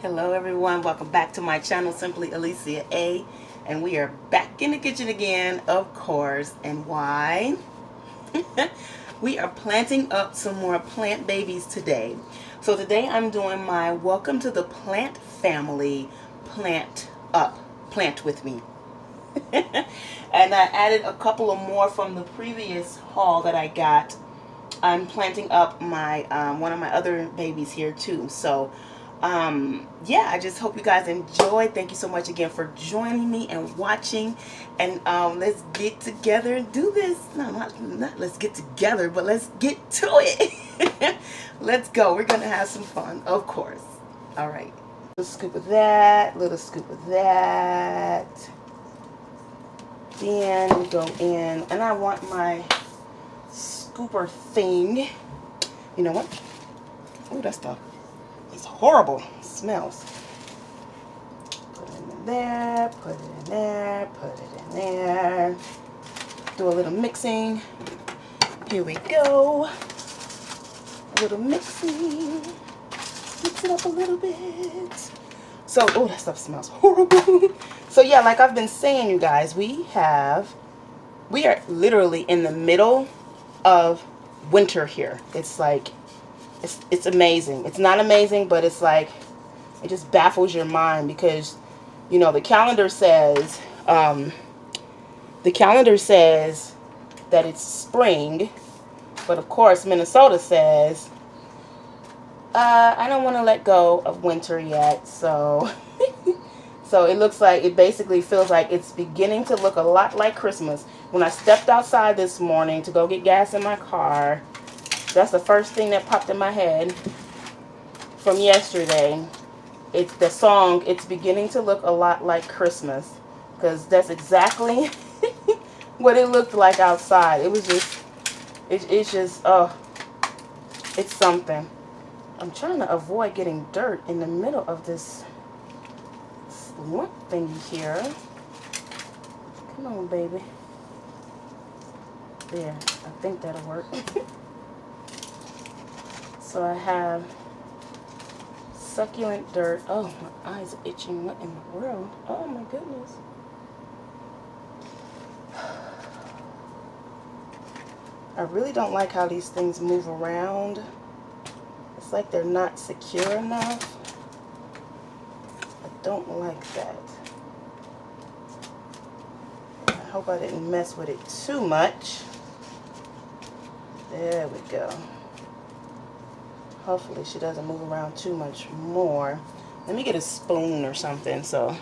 Hello everyone, welcome back to my channel, Simply Alicia A. And we are back in the kitchen again, of course. And why? We are planting up some more plant babies today. So today I'm doing my welcome to the plant family, plant up, plant with me. And I added a couple of more from the previous haul that I got. I'm planting up my one of my other babies here too. So yeah, I just hope you guys enjoy. Thank you so much again for joining me and watching. And let's get together and do this. No, not let's get together, but let's get to it. Let's go. We're gonna have some fun, of course. All right, little scoop of that, little scoop of that. Then we go in, and I want my scooper thing. You know what? Oh, that stuff. It's horrible. It smells. Put it in there, put it in there, put it in there. Do a little mixing. Here we go. A little mixing. Mix it up a little bit. So, oh, that stuff smells horrible. So yeah, like I've been saying, you guys, we are literally in the middle of winter here. It's like, it's amazing. It's not amazing, but it's like, it just baffles your mind because, you know, the calendar says that it's spring, but of course Minnesota says I don't want to let go of winter yet. So so it looks like, it basically feels like it's beginning to look a lot like Christmas. When I stepped outside this morning to go get gas in my car, that's the first thing that popped in my head from yesterday. It's the song, It's Beginning to Look a Lot Like Christmas. Because that's exactly what it looked like outside. It was just, it's just, oh, it's something. I'm trying to avoid getting dirt in the middle of this lump thingy here. Come on, baby. There, I think that'll work. So I have succulent dirt. Oh, my eyes are itching. What in the world? Oh my goodness. I really don't like how these things move around. It's like they're not secure enough. I don't like that. I hope I didn't mess with it too much. There we go. Hopefully she doesn't move around too much more. Let me get a spoon or something. So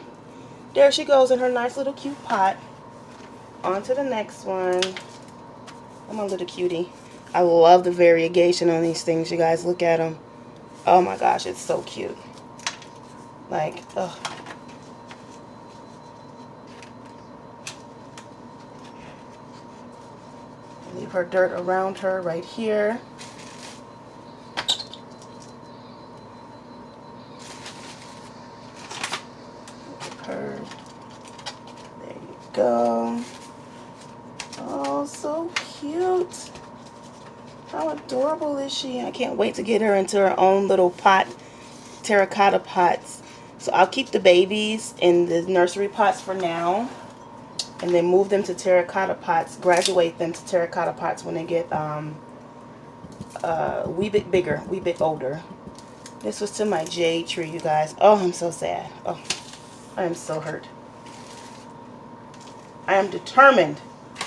there she goes in her nice little cute pot. On to the next one. I'm a little cutie. I love the variegation on these things, you guys. Look at them. Oh my gosh, it's so cute. Like, ugh. Leave her dirt around her right here. Her. There you go. Oh, so cute. How adorable is she? I can't wait to get her into her own little pot, terracotta pots. So I'll keep the babies in the nursery pots for now, and then move them to terracotta pots, graduate them to terracotta pots when they get wee bit bigger, wee bit older. This was to my jade tree, you guys. Oh, I'm so sad. Oh, I am so hurt. I am determined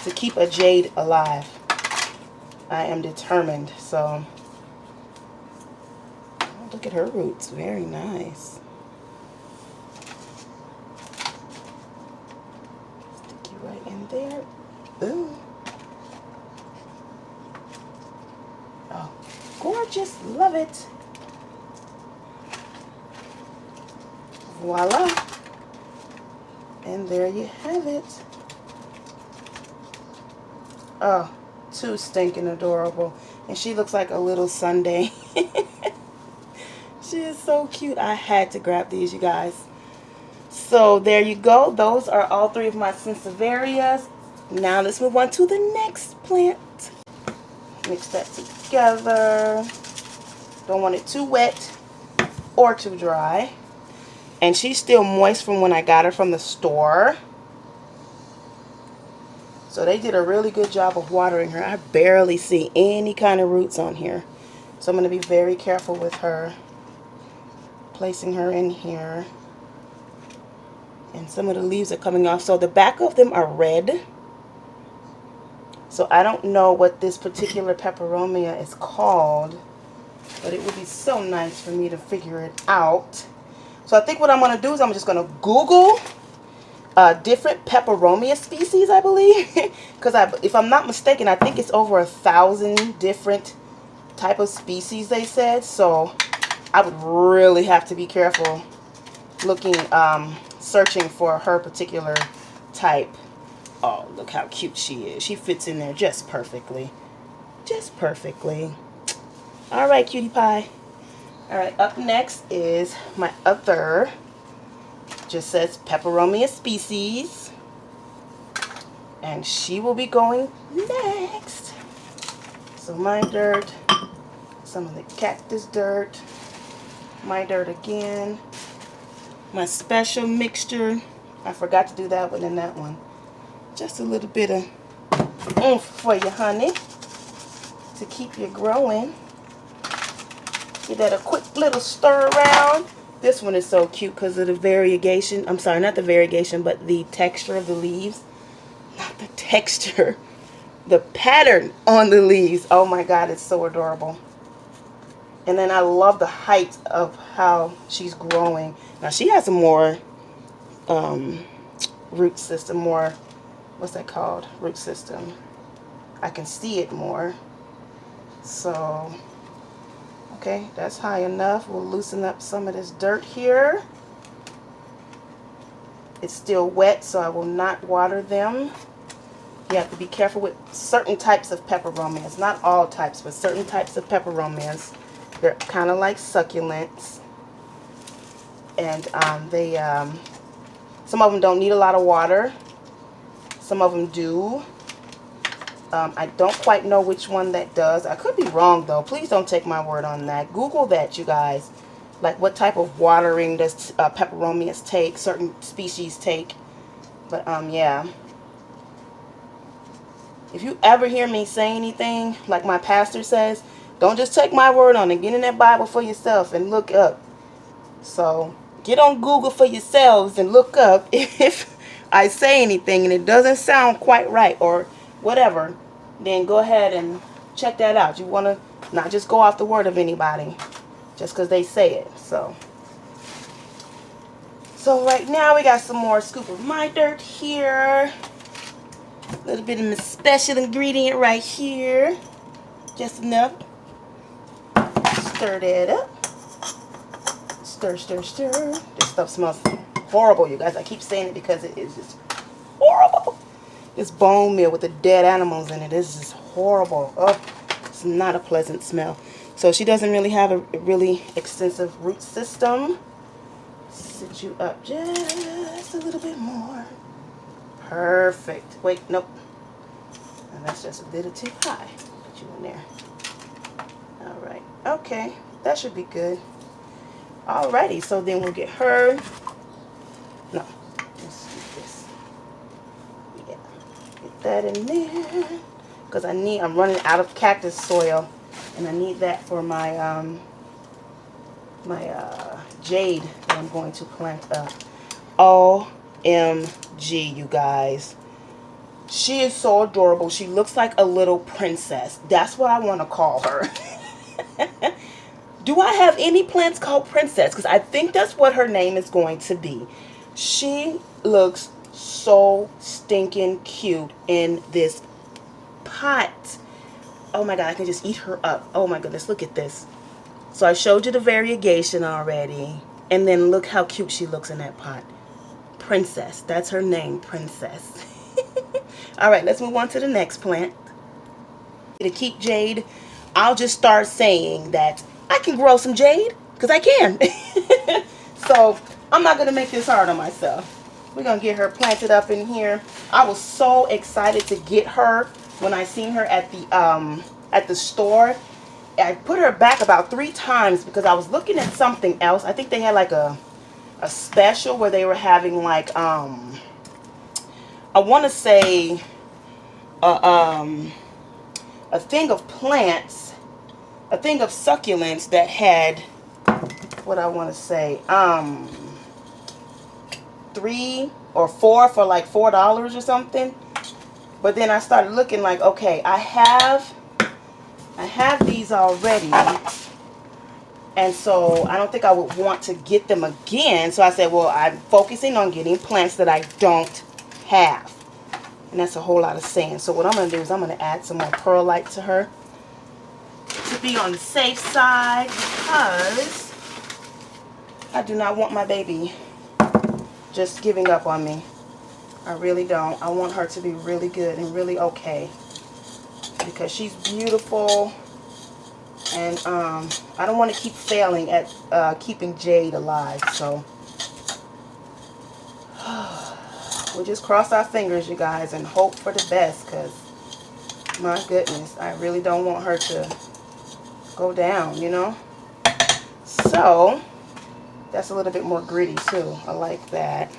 to keep a jade alive. I am determined. So, oh, look at her roots. Very nice. Stick you right in there. Ooh. Oh, gorgeous. Love it. Voila. And there you have it. Oh, too stinking adorable. And she looks like a little sundae. She is so cute. I had to grab these, you guys. So there you go. Those are all three of my sansevierias. Now let's move on to the next plant. Mix that together. Don't want it too wet or too dry. And she's still moist from when I got her from the store. So they did a really good job of watering her. I barely see any kind of roots on here. So I'm going to be very careful with her. Placing her in here. And some of the leaves are coming off. So the back of them are red. So I don't know what this particular peperomia is called. But it would be so nice for me to figure it out. So I think what I'm going to do is I'm just going to Google different peperomia species, I believe. Because if I'm not mistaken, I think it's over 1,000 different type of species, they said. So I would really have to be careful looking, searching for her particular type. Oh, look how cute she is. She fits in there just perfectly. Just perfectly. All right, cutie pie. All right, up next is my other, just says peperomia species. And she will be going next. So my dirt, some of the cactus dirt, my dirt again, my special mixture. I forgot to do that one in that one. Just a little bit of oomph for you, honey, to keep you growing. Give that a quick little stir around. This one is so cute because of the variegation. I'm sorry, not the variegation, but the texture of the leaves. Not the texture. The pattern on the leaves. Oh my God, it's so adorable. And then I love the height of how she's growing. Now she has a more root system, more, what's that called? Root system. I can see it more. So, okay, that's high enough. We'll loosen up some of this dirt here. It's still wet, so I will not water them. You have to be careful with certain types of peperomias. Not all types, but certain types of peperomias. They're kind of like succulents. And some of them don't need a lot of water. Some of them do. I don't quite know which one that does. I could be wrong, though. Please don't take my word on that. Google that, you guys. Like, what type of watering does peperomias take, certain species take. But, yeah. If you ever hear me say anything, like my pastor says, don't just take my word on it. Get in that Bible for yourself and look up. So, get on Google for yourselves and look up if I say anything and it doesn't sound quite right or whatever. Then go ahead and check that out. You want to not just go off the word of anybody just because they say it. So right now we got some more scoop of my dirt here. A little bit of my special ingredient right here. Just enough. Stir that up. Stir, stir, stir. This stuff smells horrible, you guys. I keep saying it because it is just horrible. This bone meal with the dead animals in it is just horrible. Oh, it's not a pleasant smell. So she doesn't really have a really extensive root system. Sit you up just a little bit more. Perfect. Wait, nope. And that's just a little too high. Put you in there. All right. Okay. That should be good. Alrighty. So then we'll get her. No. Let's do this. Yeah. Get that in there. Because I'm running out of cactus soil. And I need that for my jade that I'm going to plant up. OMG, you guys. She is so adorable. She looks like a little princess. That's what I want to call her. Do I have any plants called Princess? Because I think that's what her name is going to be. She looks so stinking cute in this pot. Oh my God, I can just eat her up. Oh my goodness, look at this. So I showed you the variegation already. And then look how cute she looks in that pot. Princess. That's her name, Princess. Alright, let's move on to the next plant. To keep jade, I'll just start saying that I can grow some jade. Because I can. So, I'm not going to make this hard on myself. We're going to get her planted up in here. I was so excited to get her when I seen her at the store. I put her back about 3 times because I was looking at something else. I think they had like a a special where they were having like I want to say a thing of plants, a thing of succulents that had, what I want to say, 3 or 4 for like $4 or something. But then I started looking like, okay, I have these already, and so I don't think I would want to get them again. So I said, well, I'm focusing on getting plants that I don't have. And that's a whole lot of sand. So what I'm going to do is I'm going to add some more perlite to her to be on the safe side, because I do not want my baby just giving up on me. I really don't. I want her to be really good and really okay, because she's beautiful. And I don't want to keep failing at keeping Jade alive. So we'll just cross our fingers, you guys, and hope for the best, because my goodness, I really don't want her to go down, you know. So that's a little bit more gritty too. I like that.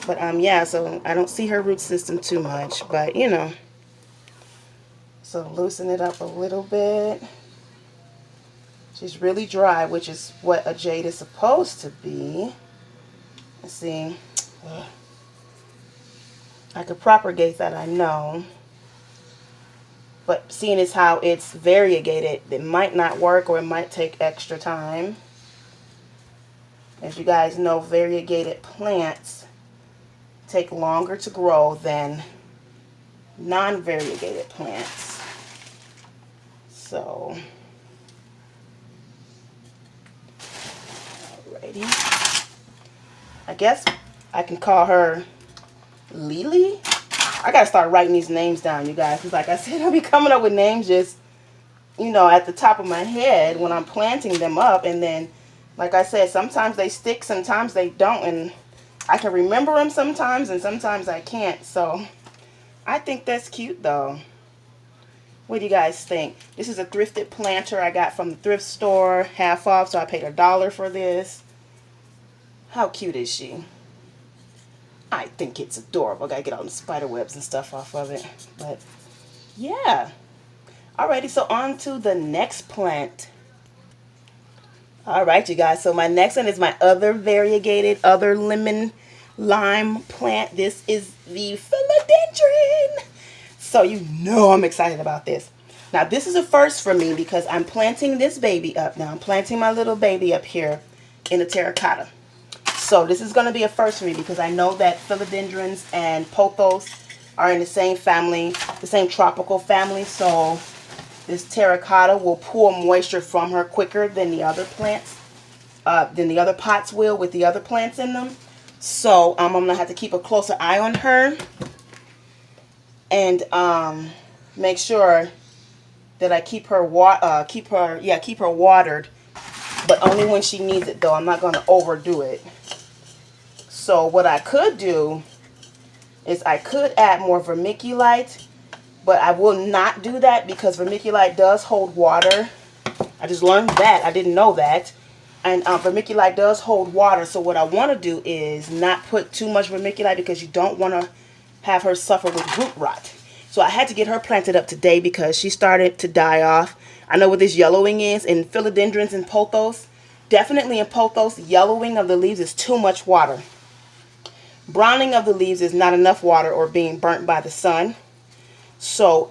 But yeah, so I don't see her root system too much, but you know. So loosen it up a little bit. She's really dry, which is what a jade is supposed to be. Let's see. I could propagate that, I know. But seeing as how it's variegated, it might not work, or it might take extra time. As you guys know, variegated plants take longer to grow than non-variegated plants. So, alrighty. I guess I can call her Lily. I gotta start writing these names down, you guys, because like I said, I'll be coming up with names just, you know, at the top of my head when I'm planting them up. And then, like I said, sometimes they stick, sometimes they don't, and I can remember them sometimes, and sometimes I can't. So I think that's cute though. What do you guys think? This is a thrifted planter I got from the thrift store, half off, so I paid $1 for this. How cute is she? I think it's adorable. Gotta get all the spider webs and stuff off of it. But yeah. Alrighty, so on to the next plant. Alright, you guys, so my next one is my other variegated, other lemon lime plant. This is the philodendron. So you know I'm excited about this. Now this is a first for me, because I'm planting this baby up now. I'm planting my little baby up here in a terracotta. So this is going to be a first for me, because I know that philodendrons and pothos are in the same family, the same tropical family. So this terracotta will pull moisture from her quicker than the other plants, than the other pots will with the other plants in them. So I'm going to have to keep a closer eye on her, and make sure that I keep her watered, but only when she needs it though. I'm not going to overdo it. So what I could do is I could add more vermiculite, but I will not do that, because vermiculite does hold water. I just learned that. I didn't know that. And vermiculite does hold water. So what I want to do is not put too much vermiculite, because you don't want to have her suffer with root rot. So I had to get her planted up today, because she started to die off. I know what this yellowing is in philodendrons and pothos. Definitely in pothos, yellowing of the leaves is too much water. Browning of the leaves is not enough water, or being burnt by the sun. So,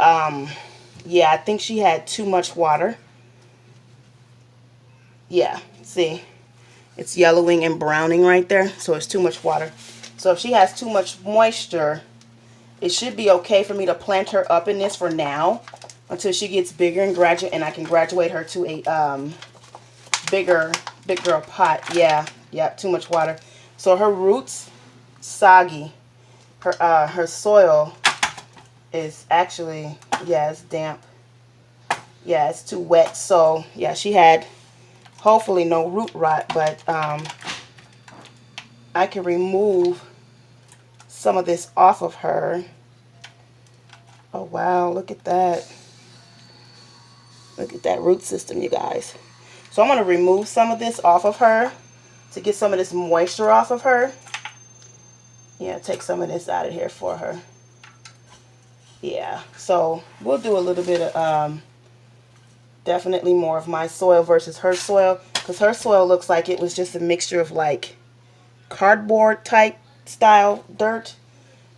yeah, I think she had too much water. Yeah, see, it's yellowing and browning right there. So it's too much water. So if she has too much moisture, it should be okay for me to plant her up in this for now, until she gets bigger and I can graduate her to a bigger pot. Yeah, too much water. So her roots soggy. Her soil is actually, yeah, it's damp. Yeah, it's too wet. So yeah, she had hopefully no root rot, but I can remove some of this off of her. Oh wow, look at that. Look at that root system, you guys. So I'm going to remove some of this off of her to get some of this moisture off of her. Yeah, take some of this out of here for her. Yeah, so we'll do a little bit of definitely more of my soil versus her soil, because her soil looks like it was just a mixture of like cardboard type style dirt.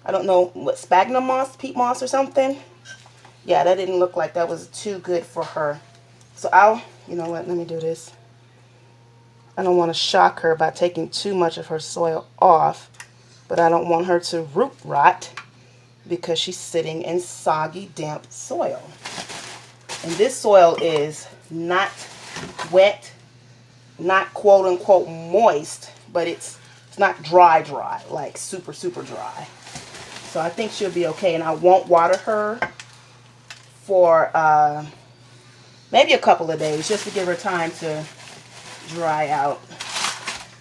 I don't know what, sphagnum moss, peat moss or something. Yeah, that didn't look like that was too good for her. So you know what, let me do this. I don't want to shock her by taking too much of her soil off, but I don't want her to root rot because she's sitting in soggy, damp soil. And this soil is not wet, not quote unquote moist, but it's not dry, like super, super dry. So I think she'll be okay, and I won't water her for maybe a couple of days just to give her time to dry out.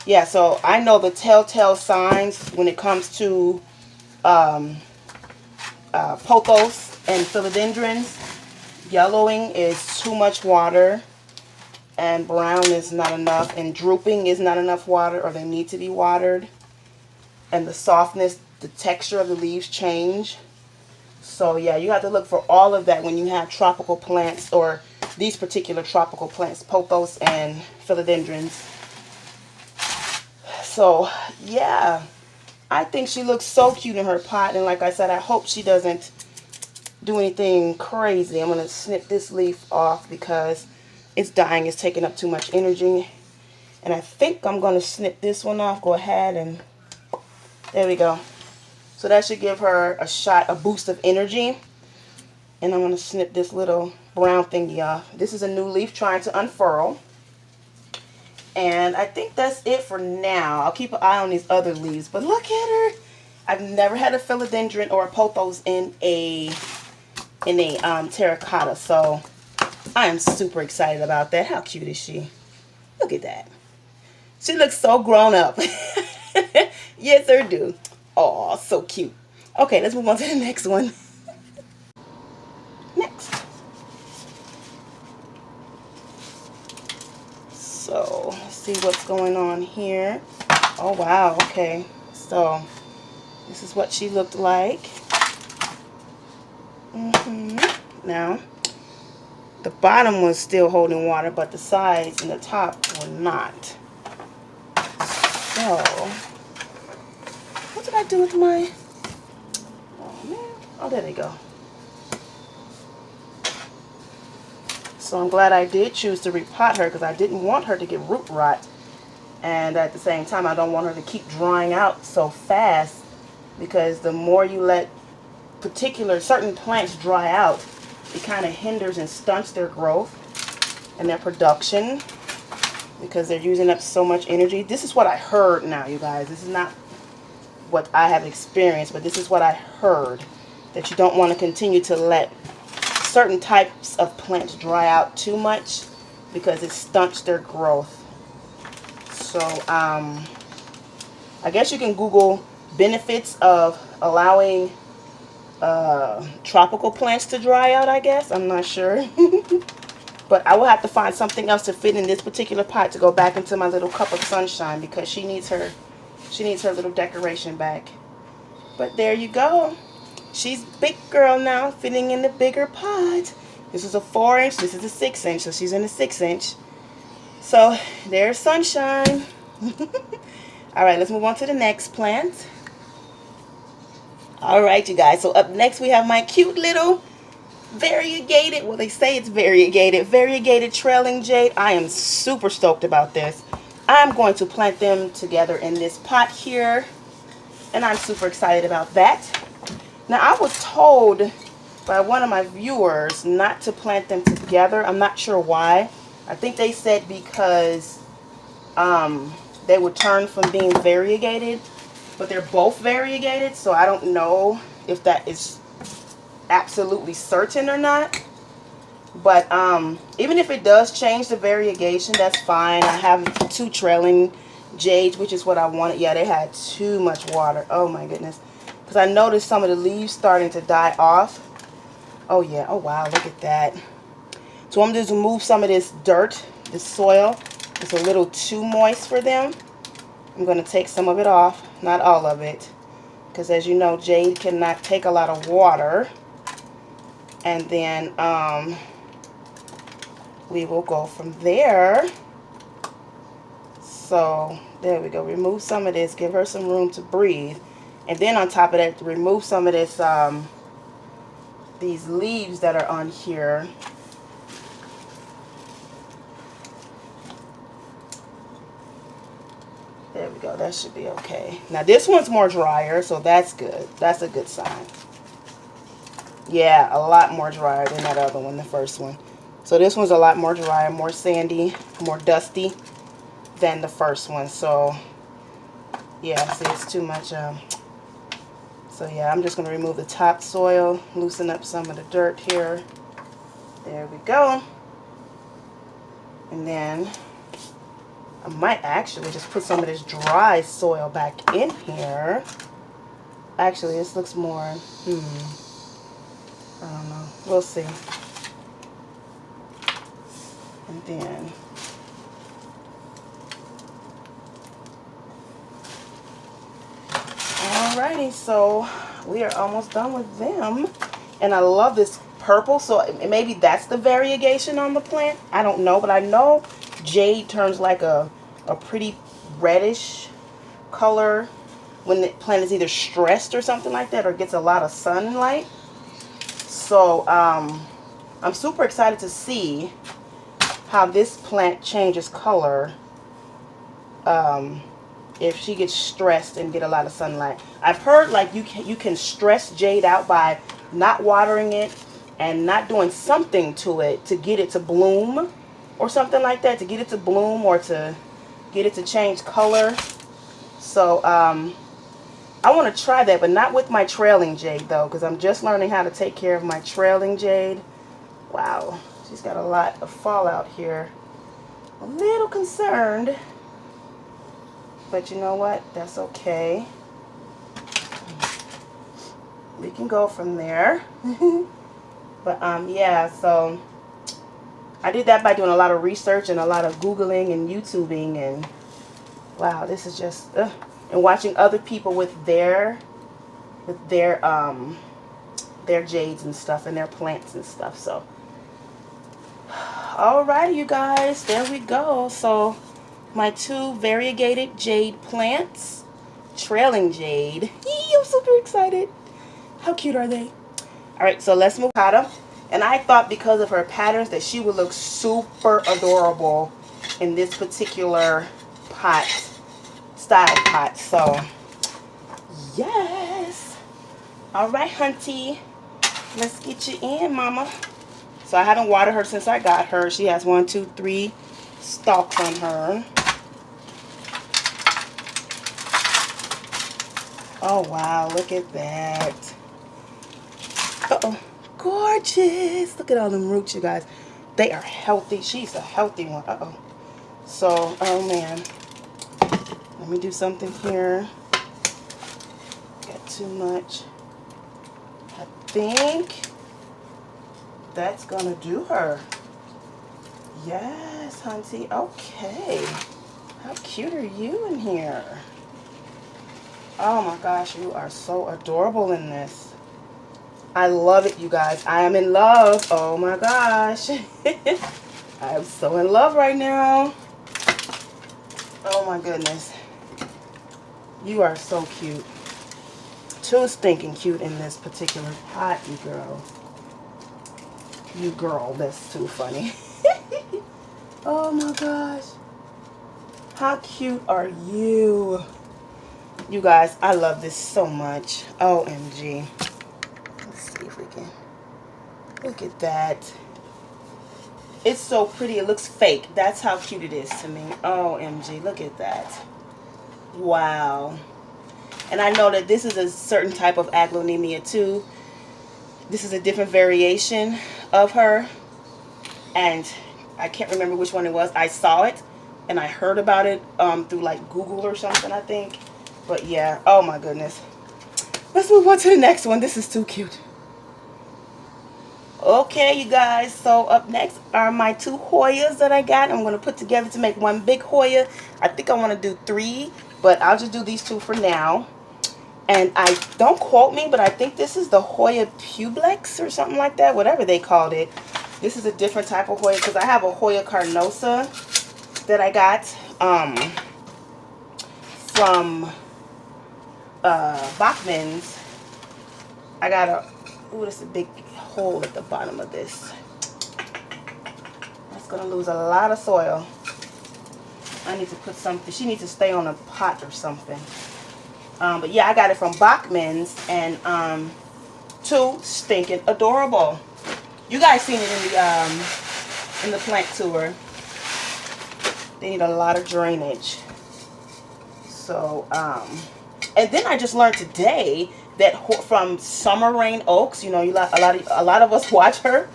Yeah, so I know the telltale signs when it comes to pothos and philodendrons. Yellowing is too much water, and brown is not enough, and drooping is not enough water, or they need to be watered. And the softness, the texture of the leaves change. So yeah, you have to look for all of that when you have tropical plants, or these particular tropical plants, pothos and philodendrons. So yeah, I think she looks so cute in her pot, and like I said, I hope she doesn't do anything crazy. I'm going to snip this leaf off because it's dying. It's taking up too much energy. And I think I'm going to snip this one off. Go ahead and there we go. So that should give her a boost of energy. And I'm going to snip this little brown thingy off. This is a new leaf trying to unfurl. And I think that's it for now. I'll keep an eye on these other leaves. But look at her. I've never had a philodendron or a pothos in a terracotta, so I am super excited about that. How cute is she? Look at that. She looks so grown up. Yes, her do. Oh, so cute. Okay, let's move on to the next one. Next. So, let's see what's going on here. Oh, wow. Okay. So, this is what she looked like. Now, the bottom was still holding water, but the sides and the top were not. So, what did I do with my... Oh, man. Oh, there they go. So I'm glad I did choose to repot her, because I didn't want her to get root rot. And at the same time, I don't want her to keep drying out so fast, because the more you let certain plants dry out, it kind of hinders and stunts their growth and their production, because they're using up so much energy. This is what I heard now, you guys. This is not what I have experienced, but this is what I heard, that you don't want to continue to let certain types of plants dry out too much, because it stunts their growth. So I guess you can Google benefits of allowing tropical plants to dry out, I guess. I'm not sure. But I will have to find something else to fit in this particular pot to go back into my little cup of sunshine, because she needs her little decoration back. But there you go. She's big girl now, fitting in the bigger pot. This is a 4-inch, this is a 6-inch, so she's in the 6-inch. So there's sunshine. Alright, let's move on to the next plant. Alright, you guys, so up next we have my cute little variegated, well, they say it's variegated trailing jade. I am super stoked about this. I'm going to plant them together in this pot here, and I'm super excited about that. Now, I was told by one of my viewers not to plant them together. I'm not sure why. I think they said because they would turn from being variegated, but they're both variegated, so I don't know if that is absolutely certain or not. But even if it does change the variegation, that's fine. I have 2 trailing jades, which is what I wanted. Yeah, they had too much water. Oh my goodness. Because I noticed some of the leaves starting to die off. Oh yeah. Oh wow, look at that. So I'm going to remove some of this dirt, this soil. It's a little too moist for them. I'm going to take some of it off, not all of it, because as you know, jade cannot take a lot of water. And then we will go from there. So there we go. Remove some of this, give her some room to breathe. And then on top of that, remove some of this, these leaves that are on here. There we go. That should be okay. Now this one's more drier, so that's good. That's a good sign. Yeah, a lot more drier than that other one, the first one. So this one's a lot more dry, more sandy, more dusty than the first one. So yeah, see, it's too much. So yeah, I'm just going to remove the topsoil, loosen up some of the dirt here. There we go. And then I might actually just put some of this dry soil back in here. Actually, this looks more, I don't know. We'll see. And then alrighty, so we are almost done with them. And I love this purple, so maybe that's the variegation on the plant. I don't know, but I know jade turns like a pretty reddish color when the plant is either stressed or something like that, or gets a lot of sunlight. So I'm super excited to see how this plant changes color if she gets stressed and get a lot of sunlight. I've heard like you can stress jade out by not watering it and not doing something to it to get it to bloom or something like that, to get it to bloom or to get it to change color. So I want to try that, but not with my trailing jade though, because I'm just learning how to take care of my trailing jade. Wow, she's got a lot of fallout here. A little concerned, but you know what? That's okay. We can go from there. But yeah, so I did that by doing a lot of research and a lot of Googling and YouTubing, and wow, this is just and watching other people with their jades and stuff and their plants and stuff. So alrighty, you guys, there we go. So my two variegated jade plants, trailing jade. Yee, I'm super excited. How cute are they? Alright, so let's move on. And I thought because of her patterns that she would look super adorable in this particular pot, style pot. So yes. Alright, hunty, let's get you in, mama. So I haven't watered her since I got her. She has 1, 2, 3 stalks on her. Oh wow, look at that. Uh-oh. Gorgeous. Look at all them roots, you guys. They are healthy. She's a healthy one. Uh-oh. So, oh man. Let me do something here. Got too much. I think that's gonna do her. Yes, hunty. Okay. How cute are you in here? Oh my gosh, you are so adorable in this. I love it, you guys. I am in love. Oh my gosh. I am so in love right now. Oh my goodness. You are so cute. Too stinking cute in this particular pot, you girl. You girl, that's too funny. Oh my gosh. How cute are you? You guys, I love this so much. OMG. See if we can look at that. It's so pretty. It looks fake. That's how cute it is to me. OMG, look at that. Wow. And I know that this is a certain type of aglaonemia too. This is a different variation of her, and I can't remember which one it was. I saw it and I heard about it through like Google or something, I think. But yeah, oh my goodness. Let's move on to the next one. This is too cute. Okay, you guys, so up next are my 2 Hoyas that I got. I'm going to put together to make one big Hoya. I think I want to do 3, but I'll just do these two for now. And I don't quote me, but I think this is the Hoya Publix or something like that, whatever they called it. This is a different type of Hoya because I have a Hoya Carnosa that I got from Bachman's. I got a, ooh, there's a big hole at the bottom of this. That's gonna lose a lot of soil. I need to put something, she needs to stay on a pot or something. But yeah, I got it from Bachman's, and too stinking adorable. You guys seen it in the plant tour. They need a lot of drainage. So and then I just learned today that from Summer Rain Oaks, you know, a lot of us watch her.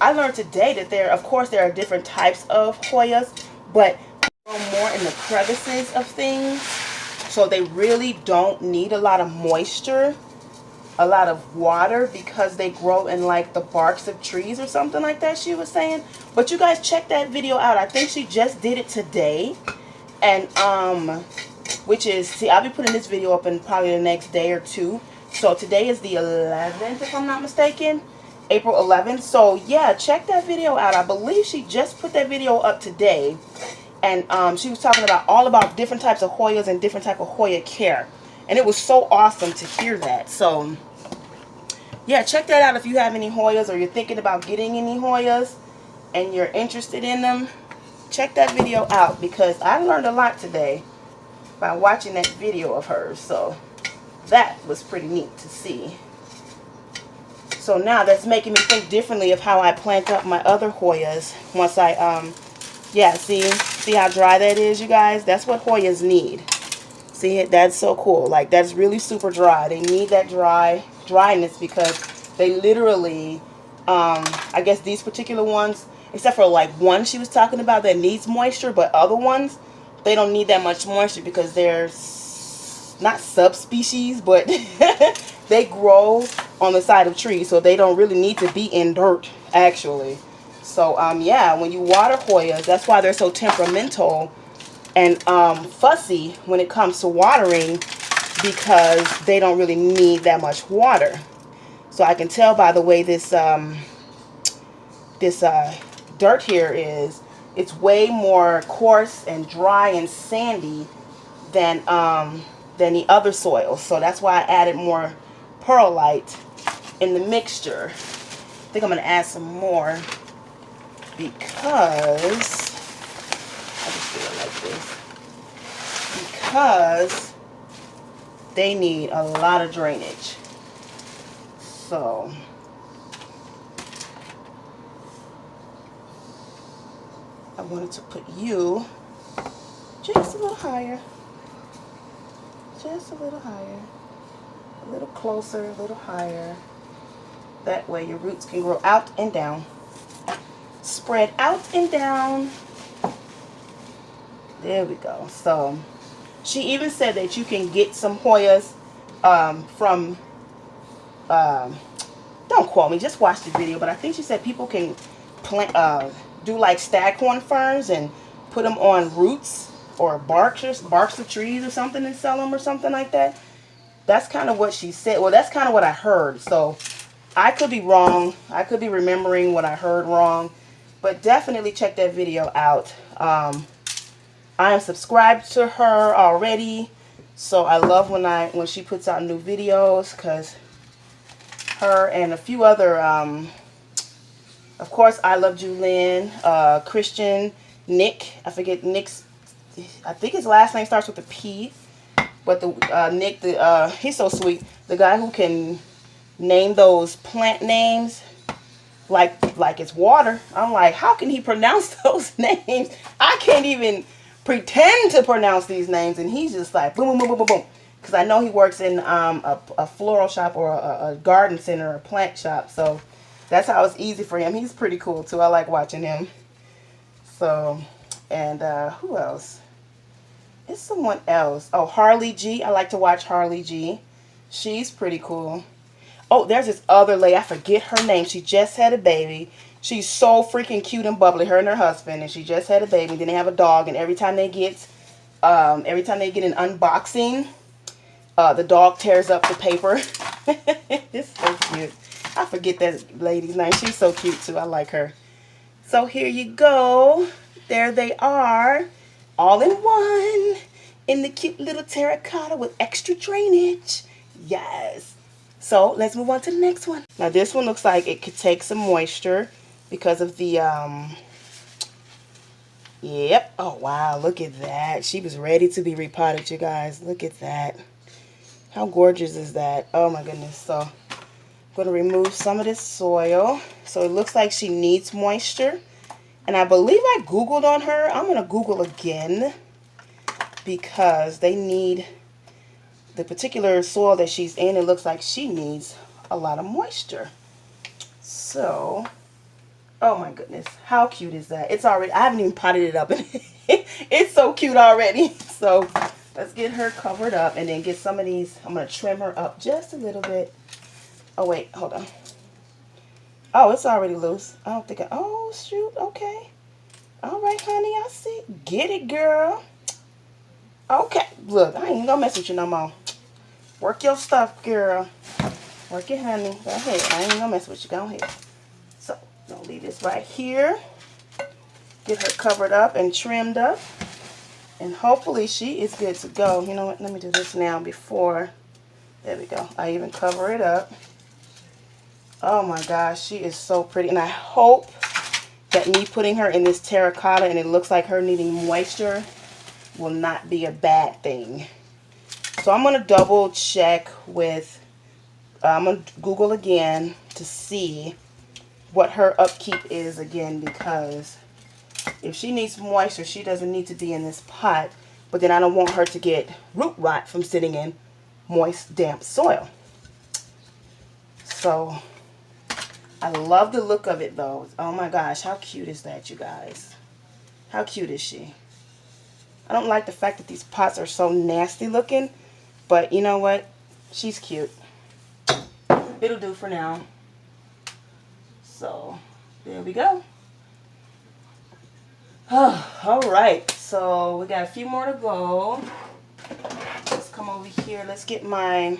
I learned today that of course there are different types of Hoyas, but more in the crevices of things. So they really don't need a lot of moisture, a lot of water, because they grow in like the barks of trees or something like that, she was saying. But you guys check that video out. I think she just did it today. And which is, see, I'll be putting this video up in probably the next day or two. So today is the 11th, if I'm not mistaken, April 11th. So yeah, check that video out. I believe she just put that video up today. And she was talking about all about different types of Hoyas and different type of Hoya care. And it was so awesome to hear that. So yeah, check that out if you have any Hoyas or you're thinking about getting any Hoyas and you're interested in them. Check that video out because I learned a lot today by watching that video of hers. So that was pretty neat to see. So now that's making me think differently of how I plant up my other Hoyas once I yeah, see how dry that is, you guys? That's what Hoyas need. See it? That's so cool. Like, that's really super dry. They need that dryness because they literally, I guess these particular ones, except for like one she was talking about that needs moisture, but other ones, they don't need that much moisture because they're not subspecies, but they grow on the side of trees, so they don't really need to be in dirt, actually. So, yeah, when you water Hoyas, that's why they're so temperamental and fussy when it comes to watering, because they don't really need that much water. So I can tell by the way this dirt here is, it's way more coarse and dry and sandy than the other soils. So that's why I added more perlite in the mixture. I think I'm going to add some more, because I just do it like this, because they need a lot of drainage. So I wanted to put you just a little higher, just a little higher, a little closer, a little higher. That way your roots can grow out and down. Spread out and down. There we go. So she even said that you can get some Hoyas from don't quote me, just watch the video, but I think she said people can plant do like staghorn ferns and put them on roots or barks of trees or something and sell them or something like that. That's kind of what she said. Well, that's kind of what I heard. So I could be wrong. I could be remembering what I heard wrong. But definitely check that video out. I am subscribed to her already, so I love when she puts out new videos, because her and a few other, of course, I Love Julynn, Christian, Nick. I forget Nick's. I think his last name starts with a P, but the Nick, he's so sweet. The guy who can name those plant names like it's water. I'm like, how can he pronounce those names? I can't even pretend to pronounce these names, and he's just like boom, boom, boom, boom, boom. Because I know he works in a floral shop or a garden center or a plant shop, so that's how it's easy for him. He's pretty cool too. I like watching him. So, and who else? It's someone else. Oh, Harley G. I like to watch Harley G. She's pretty cool. Oh, there's this other lady. I forget her name. She just had a baby. She's so freaking cute and bubbly, her and her husband. And she just had a baby. Then they have a dog. And every time they get every time they get an unboxing, the dog tears up the paper. It's so cute. I forget that lady's name. She's so cute too. I like her. So here you go. There they are, all in one, in the cute little terracotta with extra drainage. Yes. So let's move on to the next one. Now this one looks like it could take some moisture because of the yep. Oh wow, look at that. She was ready to be repotted, you guys. Look at that. How gorgeous is that? Oh my goodness. So I'm going to remove some of this soil. So it looks like she needs moisture. And I believe I Googled on her. I'm going to Google again because they need the particular soil that she's in. It looks like she needs a lot of moisture. So, oh my goodness. How cute is that? It's already, I haven't even potted it up. It's so cute already. So let's get her covered up and then get some of these. I'm going to trim her up just a little bit. Oh, wait. Hold on. Oh, it's already loose. I don't think oh, shoot. Okay. All right, honey. I see. Get it, girl. Okay. Look, I ain't gonna mess with you no more. Work your stuff, girl. Work it, honey. Go ahead. I ain't gonna mess with you. Go ahead. So, I'll leave this right here. Get her covered up and trimmed up. And hopefully she is good to go. You know what? Let me do this now before. There we go. I even cover it up. Oh my gosh, she is so pretty. And I hope that me putting her in this terracotta and it looks like her needing moisture will not be a bad thing. So I'm going to double check with, I'm going to Google again to see what her upkeep is again, because if she needs moisture, she doesn't need to be in this pot. But then I don't want her to get root rot from sitting in moist, damp soil. So I love the look of it though. Oh my gosh, how cute is that, you guys? How cute is she? I don't like the fact that these pots are so nasty looking, but you know what? She's cute. It'll do for now. So there we go. All right, so we got a few more to go. Let's come over here. Let's get my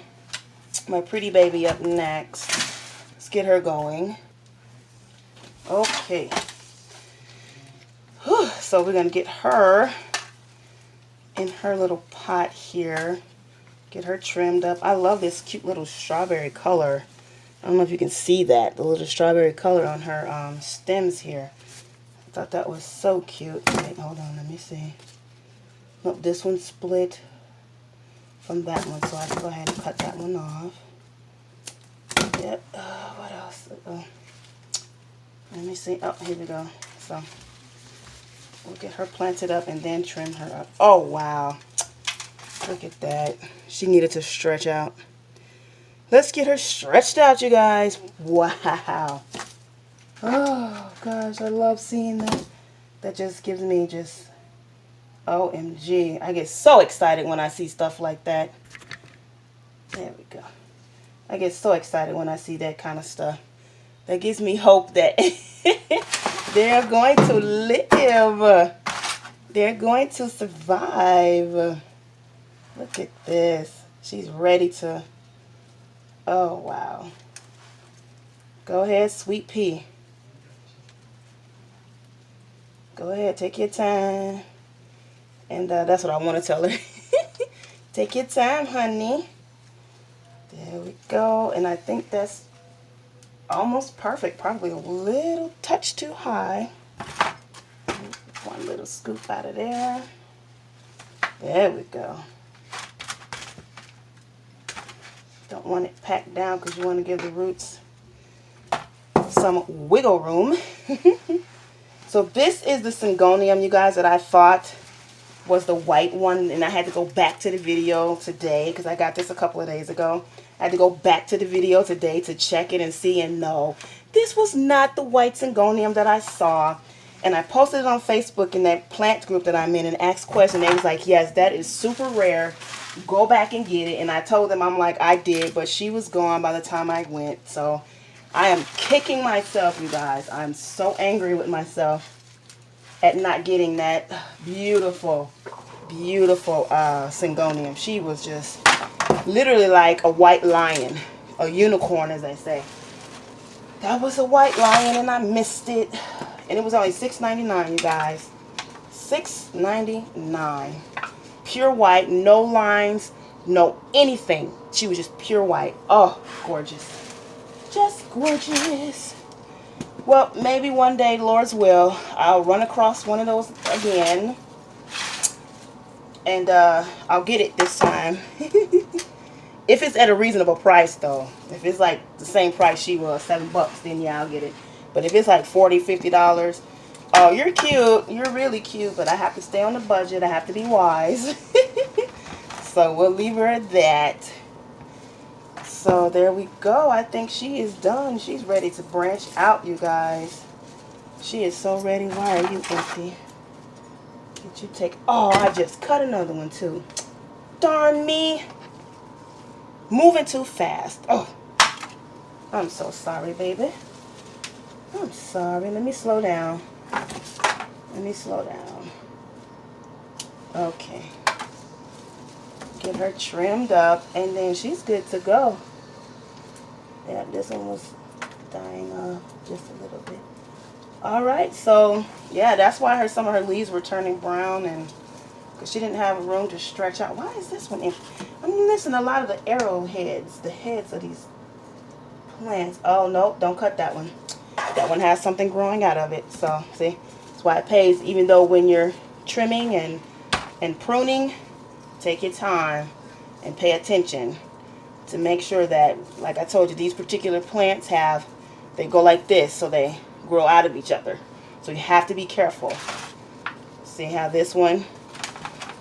pretty baby up next. Let's get her going. Okay. Whew. So we're going to get her in her little pot here. Get her trimmed up. I love this cute little strawberry color. I don't know if you can see that. The little strawberry color on her stems here. I thought that was so cute. Wait, hold on. Let me see. Nope, this one split from that one. So I can go ahead and cut that one off. Yep. What else? Let me see. Oh, here we go. So we'll get her planted up and then trim her up. Oh, wow. Look at that. She needed to stretch out. Let's get her stretched out, you guys. Wow. Oh, gosh. I love seeing that. That just gives me just OMG. I get so excited when I see stuff like that. There we go. I get so excited when I see that kind of stuff. That gives me hope that they're going to live. They're going to survive. Look at this. She's ready to... Oh, wow. Go ahead, sweet pea. Go ahead, take your time. And that's what I want to tell her. Take your time, honey. There we go. And I think that's almost perfect. Probably a little touch too high. One little scoop out of there. There we go. Don't want it packed down because you want to give the roots some wiggle room. So this is the syngonium, you guys, that I thought was the white one, and I had to go back to the video today because I got this a couple of days ago. I had to go back to the video today to check it and see, and no, this was not the white syngonium that I saw. And I posted it on Facebook in that plant group that I'm in and asked questions. They was like, yes, that is super rare. Go back and get it. And I told them, I'm like, I did, but she was gone by the time I went. So I am kicking myself, you guys. I'm so angry with myself at not getting that beautiful beautiful syngonium. She was just literally like a white lion, a unicorn, as they say. That was a white lion, and I missed it. And it was only $6.99, you guys. $6.99. Pure white, no lines, no anything. She was just pure white. Oh, gorgeous. Just gorgeous. Well, maybe one day, Lord's will, I'll run across one of those again. And I'll get it this time. If it's at a reasonable price, though. If it's like the same price she was, $7, then yeah, I'll get it. But if it's like $40, $50, oh, you're cute. You're really cute, but I have to stay on the budget. I have to be wise. So we'll leave her at that. So there we go. I think she is done. She's ready to branch out, you guys. She is so ready. Why are you empty? Did you take... Oh, I just cut another one too. Darn me. Moving too fast. Oh, I'm so sorry, baby. I'm sorry. Let me slow down. Let me slow down. Okay. Get her trimmed up, and then she's good to go. Yeah, this one was dying off just a little bit. All right, so yeah, that's why some of her leaves were turning brown, and because she didn't have room to stretch out. Why is this one empty? I'm missing a lot of the arrowheads, the heads of these plants. Oh, no, don't cut that one. That one has something growing out of it. So, see, that's why it pays. Even though when you're trimming and pruning, take your time and pay attention to make sure that, like I told you, these particular plants they go like this, so they grow out of each other. So you have to be careful. See how this one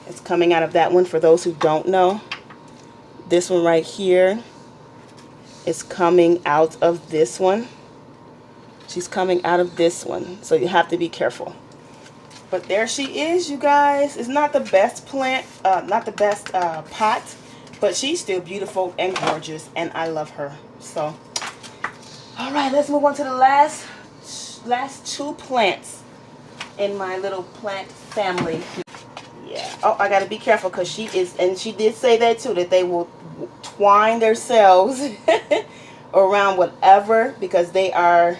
is coming out of that one? For those who don't know, this one right here is coming out of this one. She's coming out of this one, so you have to be careful. But there she is, you guys. It's not the best plant, not the best pot, but she's still beautiful and gorgeous, and I love her. So, all right, let's move on to the last two plants in my little plant family. Yeah. Oh, I got to be careful because she is, and she did say that too, that they will twine themselves around whatever, because they are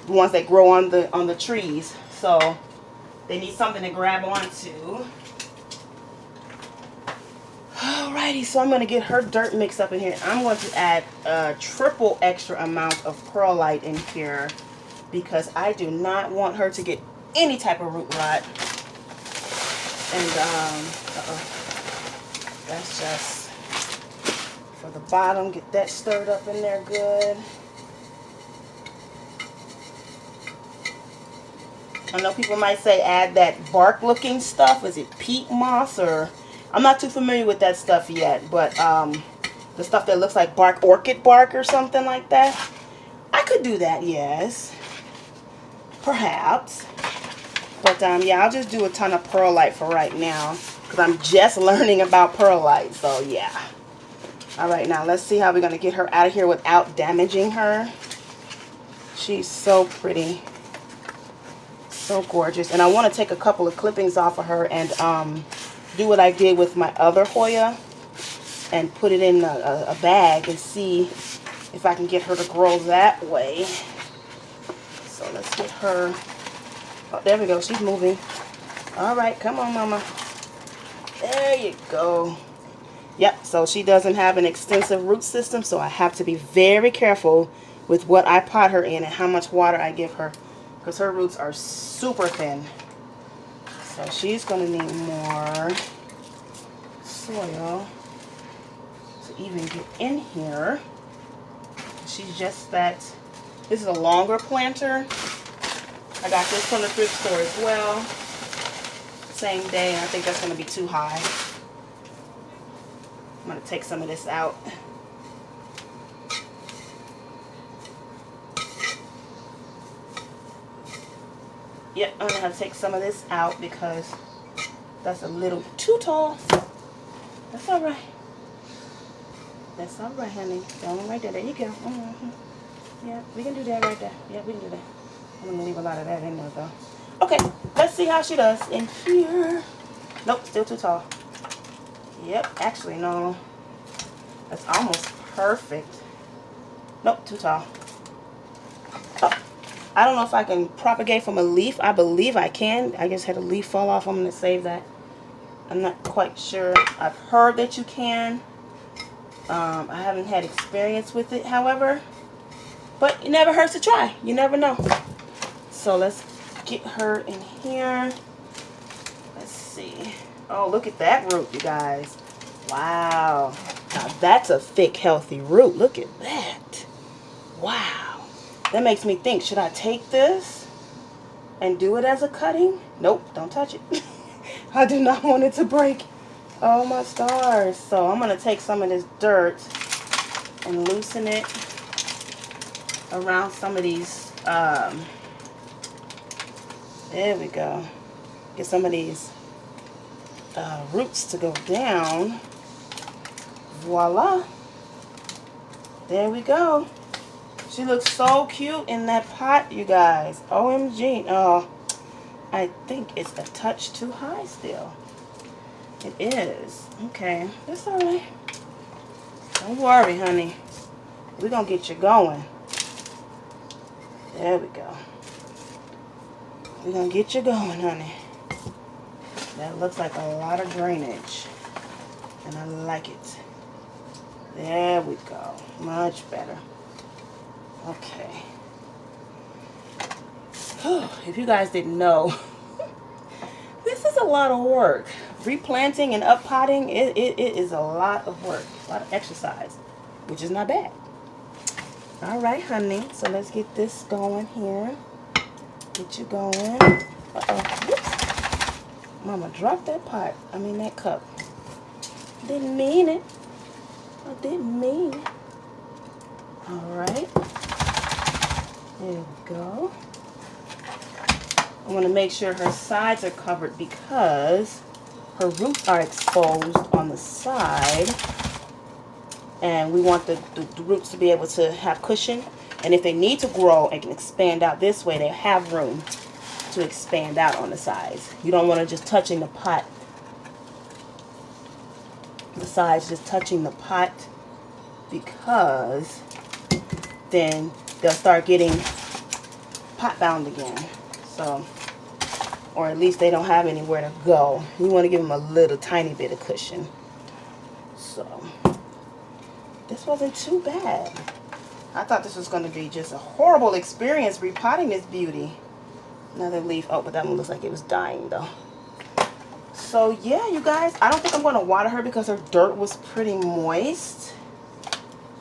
the ones that grow on the trees. So they need something to grab onto. Alrighty, so I'm going to get her dirt mix up in here. I'm going to add a triple extra amount of perlite in here because I do not want her to get any type of root rot. And that's just for the bottom. Get that stirred up in there good. I know people might say add that bark looking stuff. Is it peat moss, or I'm not too familiar with that stuff yet, but the stuff that looks like bark, orchid bark or something like that. I could do that, yes. Perhaps. But yeah, I'll just do a ton of perlite for right now because I'm just learning about perlite. So yeah. All right, now let's see how we're going to get her out of here without damaging her. She's so pretty. So gorgeous. And I want to take a couple of clippings off of her and do what I did with my other Hoya and put it in a bag and see if I can get her to grow that way. So let's get her. Oh, there we go. She's moving. All right, come on, Mama. There you go. Yep, so she doesn't have an extensive root system, so I have to be very careful with what I pot her in and how much water I give her, because her roots are super thin. So she's going to need more soil to even get in here. She's just that. This is a longer planter. I got this from the thrift store as well. Same day, and I think that's going to be too high. I'm going to take some of this out. Yep, I'm going to have to take some of this out because that's a little too tall. That's all right. That's all right, honey. That one right there. There you go. Yeah, we can do that right there. Yeah, we can do that. I'm going to leave a lot of that in there, though. Okay, let's see how she does in here. Nope, still too tall. Yep, actually, no. That's almost perfect. Nope, too tall. Oh, I don't know if I can propagate from a leaf. I believe I can. I just had a leaf fall off. I'm going to save that. I'm not quite sure. I've heard that you can. I haven't had experience with it, however. But it never hurts to try. You never know. So let's get her in here. Let's see. Oh, look at that root, you guys. Wow. Now that's a thick, healthy root. Look at that. Wow. That makes me think, should I take this and do it as a cutting? Nope, don't touch it. I do not want it to break. Oh my stars. So I'm going to take some of this dirt and loosen it around some of these. There we go. Get some of these roots to go down. Voila. There we go. She looks so cute in that pot, you guys. OMG. Oh, I think it's a touch too high still. It is. Okay. That's alright. Don't worry, honey. We're going to get you going. There we go. We're going to get you going, honey. That looks like a lot of drainage. And I like it. There we go. Much better. Okay. If you guys didn't know, this is a lot of work. Replanting and uppotting, it is a lot of work. A lot of exercise. Which is not bad. Alright, honey. So let's get this going here. Get you going. Uh-oh. Whoops. Mama dropped that pot. I mean that cup. Didn't mean it. I didn't mean it. Alright. There we go. I want to make sure her sides are covered because her roots are exposed on the side. And we want the roots to be able to have cushion. And if they need to grow and expand out this way, they have room to expand out on the sides. You don't want to just touching the pot. The sides just touching the pot, because then they'll start getting pot bound again. So, or at least they don't have anywhere to go. You want to give them a little tiny bit of cushion. So, this wasn't too bad. I thought this was going to be just a horrible experience repotting this beauty. Another leaf. Oh, but that one looks like it was dying though. So yeah, you guys, I don't think I'm going to water her because her dirt was pretty moist.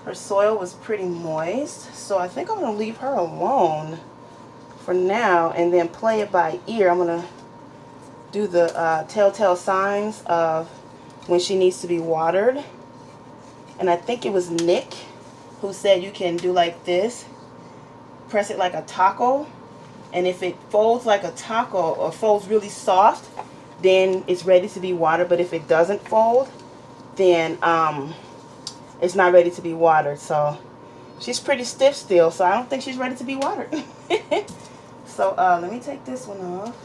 Her soil was pretty moist. So I think I'm going to leave her alone for now and then play it by ear. I'm going to do the telltale signs of when she needs to be watered. And I think it was Nick who said you can do like this. Press it like a taco. And if it folds like a taco or folds really soft, then it's ready to be watered. But if it doesn't fold, then it's not ready to be watered. So she's pretty stiff still, so I don't think she's ready to be watered. So let me take this one off.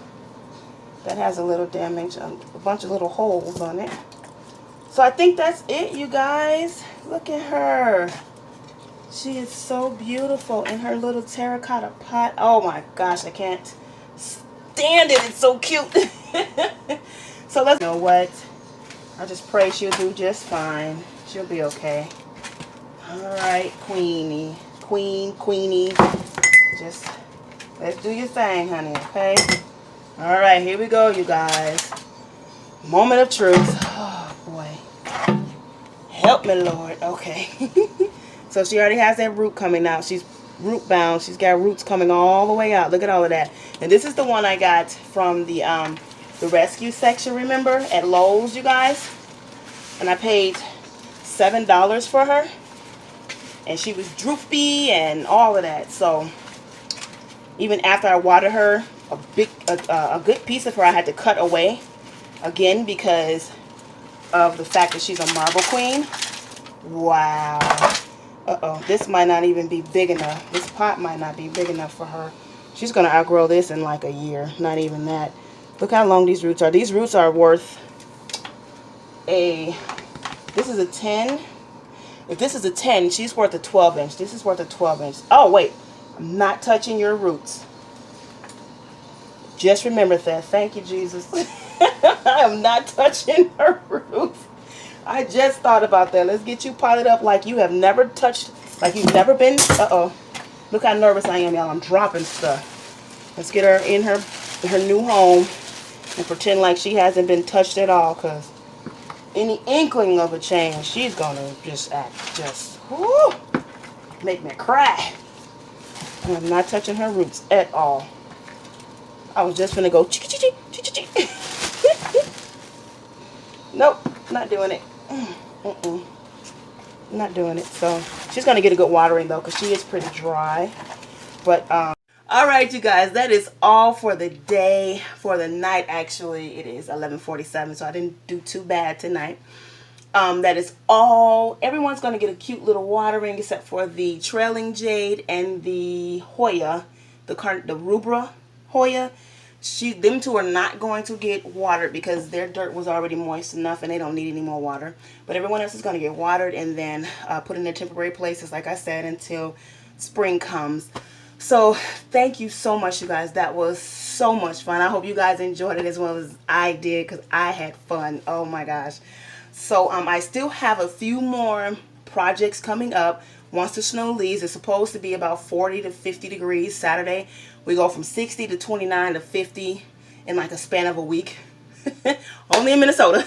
That has a little damage, a bunch of little holes on it. So I think that's it, you guys. Look at her. She is so beautiful in her little terracotta pot. Oh my gosh, I can't stand it. It's so cute. So let's, you know what? I just pray she'll do just fine. She'll be okay. Alright, Queenie. Queenie. Just let's do your thing, honey, okay? Alright, here we go, you guys. Moment of truth. Oh boy. Help me, Lord. Okay. So she already has that root coming out. She's root bound. She's got roots coming all the way out. Look at all of that. And this is the one I got from the rescue section, remember? At Lowe's, you guys. And I paid $7 for her. And she was droopy and all of that. So even after I watered her, a good piece of her I had to cut away again because of the fact that she's a marble queen. Wow. Uh-oh, this might not even be big enough. This pot might not be big enough for her. She's going to outgrow this in like a year. Not even that. Look how long these roots are. These roots are worth this is a 10. If this is a 10, she's worth a 12 inch. This is worth a 12 inch. Oh, wait. I'm not touching your roots. Just remember that. Thank you, Jesus. I am not touching her roots. I just thought about that. Let's get you potted up like you have never touched, like you've never been. Uh-oh. Look how nervous I am, y'all. I'm dropping stuff. Let's get her in her new home and pretend like she hasn't been touched at all, because any inkling of a change, she's going to just act whoo, make me cry. And I'm not touching her roots at all. I was just going to go chee-chee-chee. Nope, not doing it. Not doing it. So she's going to get a good watering though, because she is pretty dry. But all right, you guys, that is all for the day. For the night, actually, it is 11:47, so I didn't do too bad tonight. That is all. Everyone's going to get a cute little watering, except for the trailing jade and the Hoya, the rubra Hoya. Them two are not going to get watered because their dirt was already moist enough and they don't need any more water. But everyone else is going to get watered and then put in their temporary places, like I said, until spring comes. So thank you so much, you guys. That was so much fun. I hope you guys enjoyed it as well as I did, because I had fun. Oh my gosh. So I still have a few more projects coming up. Once the snow leaves, it's supposed to be about 40 to 50 degrees Saturday. We go from 60 to 29 to 50 in like a span of a week. Only in Minnesota.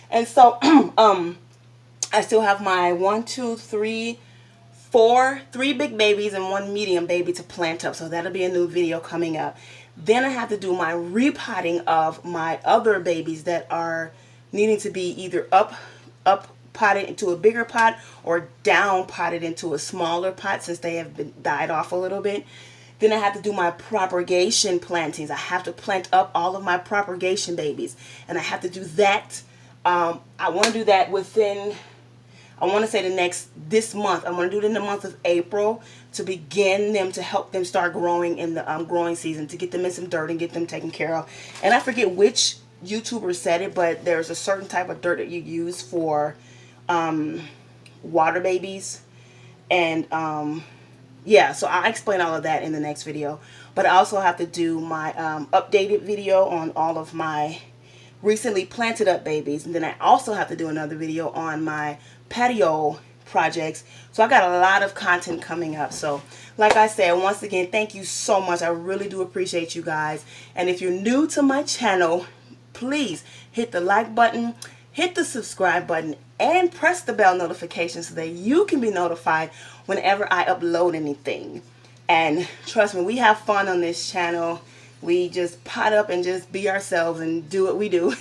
And so I still have my 3 big babies and 1 medium baby to plant up. So that'll be a new video coming up. Then I have to do my repotting of my other babies that are needing to be either up potted into a bigger pot or down potted into a smaller pot, since they have been died off a little bit. Then I have to do my propagation plantings. I have to plant up all of my propagation babies, and I have to do that. I want to do that within, I want to say this month. I want to do it in the month of April to begin them, to help them start growing in the growing season, to get them in some dirt and get them taken care of. And I forget which YouTuber said it, but there's a certain type of dirt that you use for water babies. And yeah, so I'll explain all of that in the next video. But I also have to do my updated video on all of my recently planted up babies. And then I also have to do another video on my patio projects. So I got a lot of content coming up. So like I said, once again, thank you so much. I really do appreciate you guys. And if you're new to my channel, please hit the like button, hit the subscribe button, and press the bell notification so that you can be notified whenever I upload anything. And trust me, we have fun on this channel. We just pot up and just be ourselves and do what we do.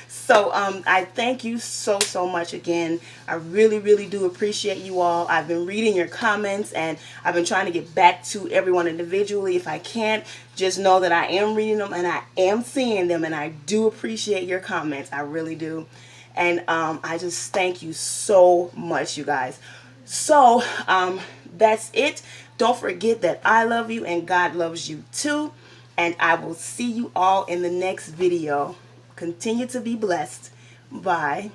So I thank you so much again. I really do appreciate you all. I've been reading your comments, and I've been trying to get back to everyone individually. If I can't, just know that I am reading them and I am seeing them, and I do appreciate your comments. I really do. And I just thank you so much, you guys. So that's it. Don't forget that I love you and God loves you too. And I will see you all in the next video. Continue to be blessed. Bye.